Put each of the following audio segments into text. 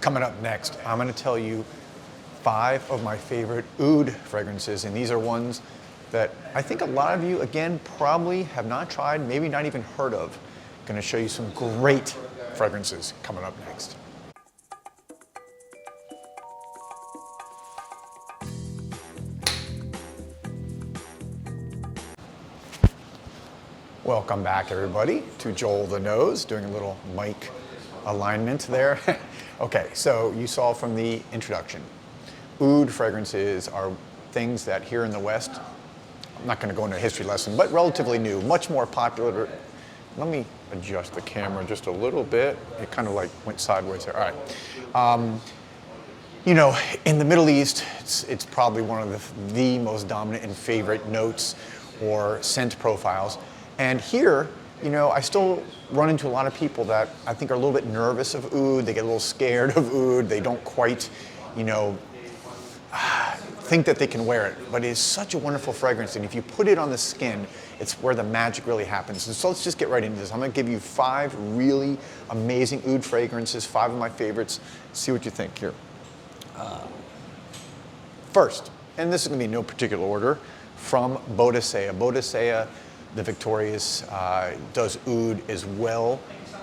Coming up next, I'm going to tell you 5 of my favorite oud fragrances, and these are ones that I think a lot of you, again, probably have not tried, maybe not even heard of. Going to show you some great fragrances coming up next. Welcome back, everybody, to Joel the Nose, doing a little mic alignment there. Okay, so you saw from the introduction, oud fragrances are things that here in the West, I'm not going to go into a history lesson, but relatively new, much more popular. Let me adjust the camera just a little bit. It kind of like went sideways there. All right. You know, in the Middle East, it's probably one of the most dominant and favorite notes or scent profiles. And here, you know, I still run into a lot of people that I think are a little bit nervous of oud. They get a little scared of oud. They don't quite, you know, think that they can wear it. But it is such a wonderful fragrance, and if you put it on the skin, it's where the magic really happens. And so let's just get right into this. I'm going to give you 5 really amazing oud fragrances, 5 of my favorites. See what you think here. First, and this is going to be in no particular order, from Boadicea. Boadicea, the Victorious, does oud as well,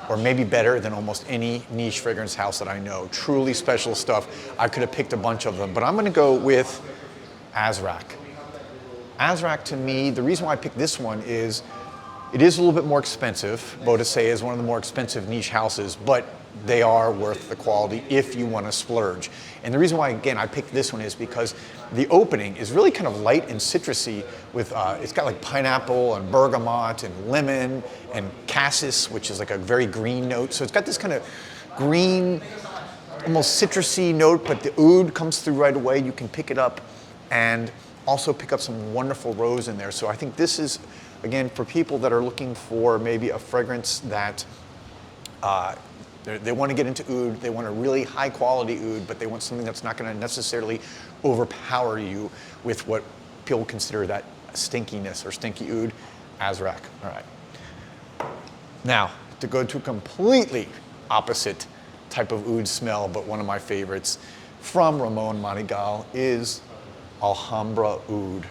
or maybe better than almost any niche fragrance house that I know. Truly special stuff. I could have picked a bunch of them, but I'm going to go with Asraac. Asraac, to me, the reason why I picked this one is it is a little bit more expensive. Boadicea is one of the more expensive niche houses, but they are worth the quality if you want to splurge. And the reason why, again, I picked this one is because the opening is really kind of light and citrusy with, it's got like pineapple and bergamot and lemon and cassis, which is like a very green note. So it's got this kind of green, almost citrusy note, but the oud comes through right away. You can pick it up and also pick up some wonderful rose in there. So I think this is, again, for people that are looking for maybe a fragrance that they want to get into oud, they want a really high quality oud, but they want something that's not going to necessarily overpower you with what people consider that stinkiness or stinky oud. Asraac. All right. Now, to go to a completely opposite type of oud smell, but one of my favorites from Ramon Monegal is Alhambra oud.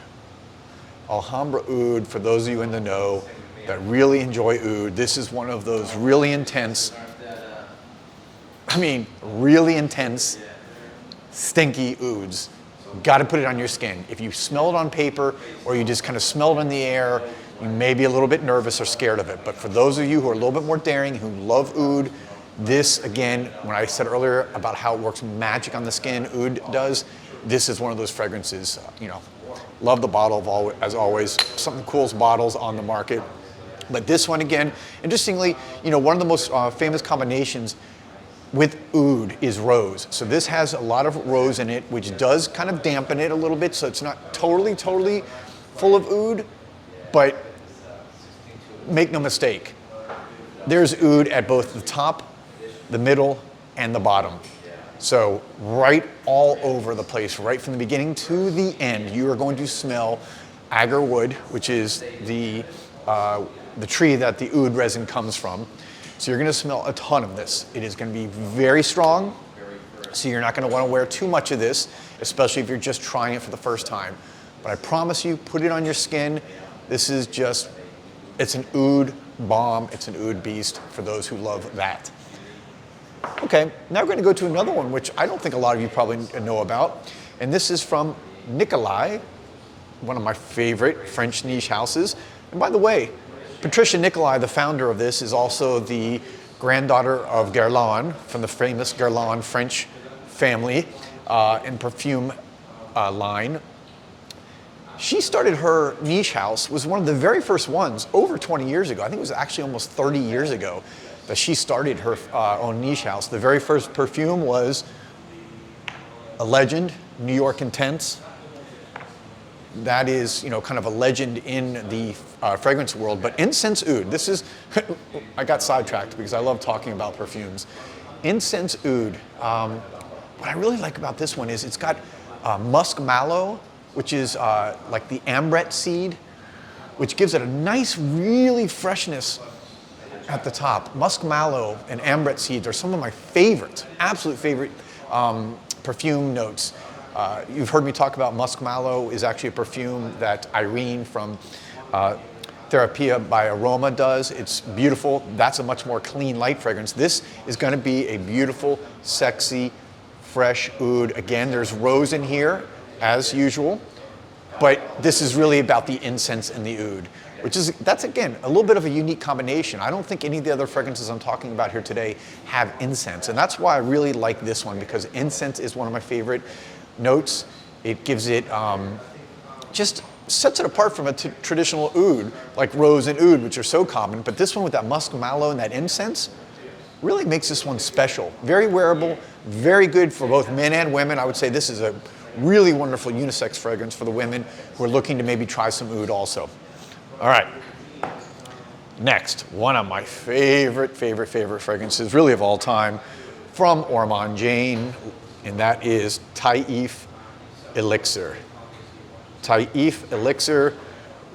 Alhambra oud, for those of you in the know that really enjoy oud, this is one of those really intense, really intense, stinky ouds. Got to put it on your skin. If you smell it on paper or you just kind of smell it in the air, you may be a little bit nervous or scared of it. But for those of you who are a little bit more daring, who love oud, this, again, when I said earlier about how it works magic on the skin, oud does, this is one of those fragrances. You know, love the bottle, as always. Some of the coolest bottles on the market. But this one, again, interestingly, you know, one of the most famous combinations with oud is rose. So this has a lot of rose in it, which does kind of dampen it a little bit, so it's not totally full of oud, but make no mistake, there's oud at both the top, the middle, and the bottom. So right all over the place, right from the beginning to the end, you are going to smell agar wood, which is the tree that the oud resin comes from. So you're going to smell a ton of this. It is going to be very strong, so you're not going to want to wear too much of this, especially if you're just trying it for the first time. But I promise you, put it on your skin. This is just, it's an oud bomb. It's an oud beast for those who love that. Okay, now we're going to go to another one, which I don't think a lot of you probably know about. And this is from Nikolai, one of my favorite French niche houses. And by the way, Patricia Nikolai, the founder of this, is also the granddaughter of Guerlain, from the famous Guerlain French family and perfume line. She started her niche house, was one of the very first ones over 20 years ago. I think it was actually almost 30 years ago that she started her own niche house. The very first perfume was a legend, New York Intense. That is, you know, kind of a legend in the fragrance world. But Incense Oud, this is, I got sidetracked because I love talking about perfumes. Incense Oud, what I really like about this one is it's got musk mallow, which is like the ambrette seed, which gives it a nice, really freshness at the top. Musk mallow and ambrette seeds are some of my favorite, absolute favorite perfume notes. You've heard me talk about musk mallow is actually a perfume that Irene from Therapia by Aroma does. It's beautiful. That's a much more clean, light fragrance. This is going to be a beautiful, sexy, fresh oud. Again, there's rose in here, as usual, but this is really about the incense and the oud, that's again, a little bit of a unique combination. I don't think any of the other fragrances I'm talking about here today have incense, and that's why I really like this one, because incense is one of my favorite notes. It gives it, just sets it apart from a traditional oud, like rose and oud, which are so common, but this one with that musk mallow and that incense really makes this one special. Very wearable, very good for both men and women. I would say this is a really wonderful unisex fragrance for the women who are looking to maybe try some oud also. All right, next, one of my favorite fragrances, really of all time, from Ormond Jane, and that is Taif Elixir. Taif Elixir,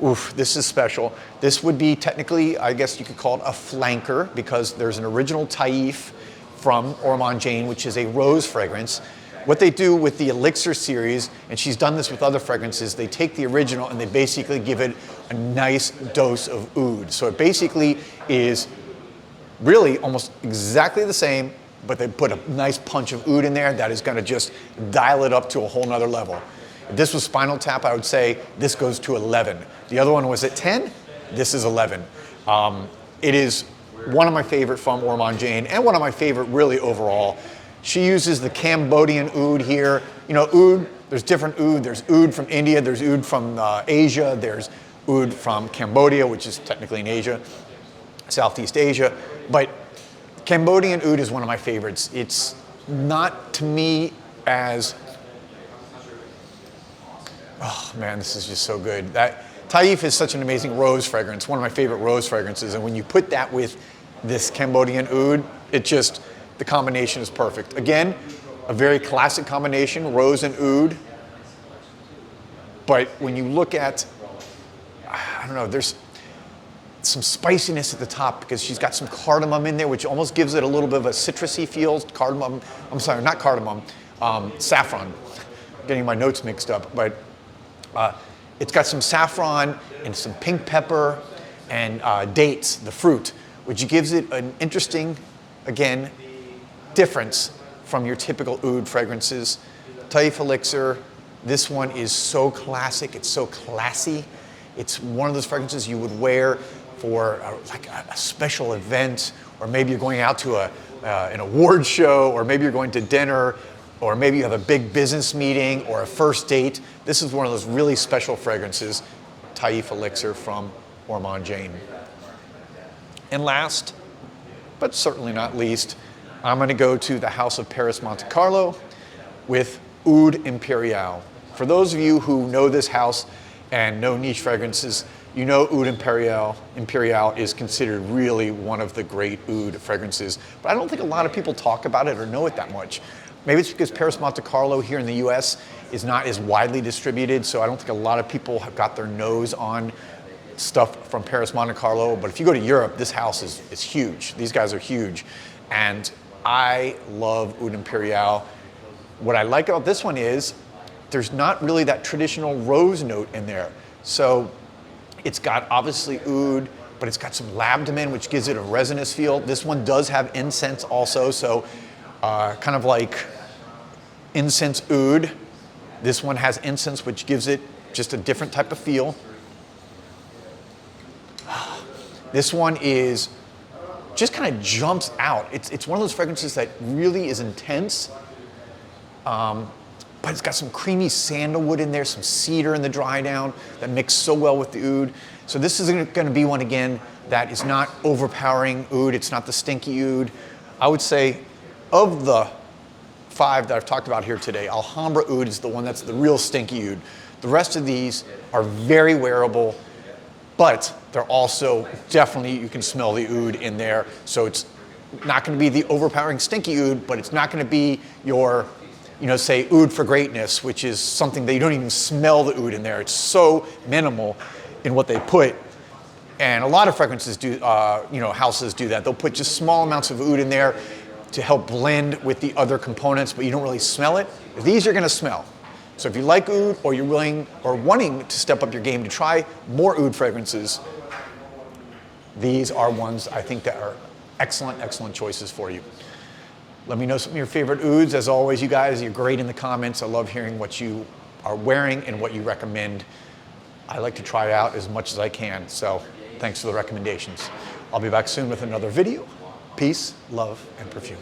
oof, this is special. This would be technically, I guess you could call it a flanker, because there's an original Taif from Ormond Jane, which is a rose fragrance. What they do with the Elixir series, and she's done this with other fragrances, they take the original and they basically give it a nice dose of oud. So it basically is really almost exactly the same, but they put a nice punch of oud in there that is going to just dial it up to a whole nother level. If this was Spinal Tap, I would say this goes to 11. The other one was at 10, this is 11. It is one of my favorite from Ormond Jane, and one of my favorite really overall. She uses the Cambodian oud here. You know, oud, there's different oud. There's oud from India, there's oud from Asia, there's oud from Cambodia, which is technically in Asia, Southeast Asia. But Cambodian oud is one of my favorites. It's not, to me, as, oh man, this is just so good. Taif is such an amazing rose fragrance, one of my favorite rose fragrances, and when you put that with this Cambodian oud, it just, the combination is perfect. Again, a very classic combination, rose and oud. But when you look at, I don't know, there's some spiciness at the top because she's got some cardamom in there, which almost gives it a little bit of a citrusy feel. Cardamom, I'm sorry, not cardamom, saffron. I'm getting my notes mixed up, but it's got some saffron and some pink pepper and dates, the fruit, which gives it an interesting, again, difference from your typical oud fragrances. Taif Elixir, this one is so classic, it's so classy. It's one of those fragrances you would wear for like a special event, or maybe you're going out to an award show, or maybe you're going to dinner, or maybe you have a big business meeting or a first date. This is one of those really special fragrances, Taif Elixir from Ormond Jane. And last, but certainly not least, I'm going to go to the House of Paris Monte Carlo with Oud Imperial. For those of you who know this house and know niche fragrances, you know Oud Imperial is considered really one of the great oud fragrances, but I don't think a lot of people talk about it or know it that much. Maybe it's because Paris Monte Carlo here in the US is not as widely distributed, so I don't think a lot of people have got their nose on stuff from Paris Monte Carlo, but if you go to Europe, this house is huge. These guys are huge, and I love Oud Imperial. What I like about this one is there's not really that traditional rose note in there. So it's got obviously oud, but it's got some labdamen, which gives it a resinous feel. This one does have incense also, so kind of like incense oud. This one has incense, which gives it just a different type of feel. This one is just kind of jumps out. It's one of those fragrances that really is intense, but it's got some creamy sandalwood in there, some cedar in the dry down that mix so well with the oud. So this is going to be one, again, that is not overpowering oud. It's not the stinky oud. I would say of the 5 that I've talked about here today, Alhambra oud is the one that's the real stinky oud. The rest of these are very wearable, but they're also definitely, you can smell the oud in there. So it's not going to be the overpowering stinky oud, but it's not going to be your, say oud for greatness, which is something that you don't even smell the oud in there. It's so minimal in what they put. And a lot of fragrances do, houses do that. They'll put just small amounts of oud in there to help blend with the other components, but you don't really smell it. These you're gonna smell. So if you like oud, or you're willing or wanting to step up your game to try more oud fragrances, these are ones I think that are excellent, excellent choices for you. Let me know some of your favorite ouds. As always, you guys, you're great in the comments. I love hearing what you are wearing and what you recommend. I like to try it out as much as I can, so thanks for the recommendations. I'll be back soon with another video. Peace, love, and perfume.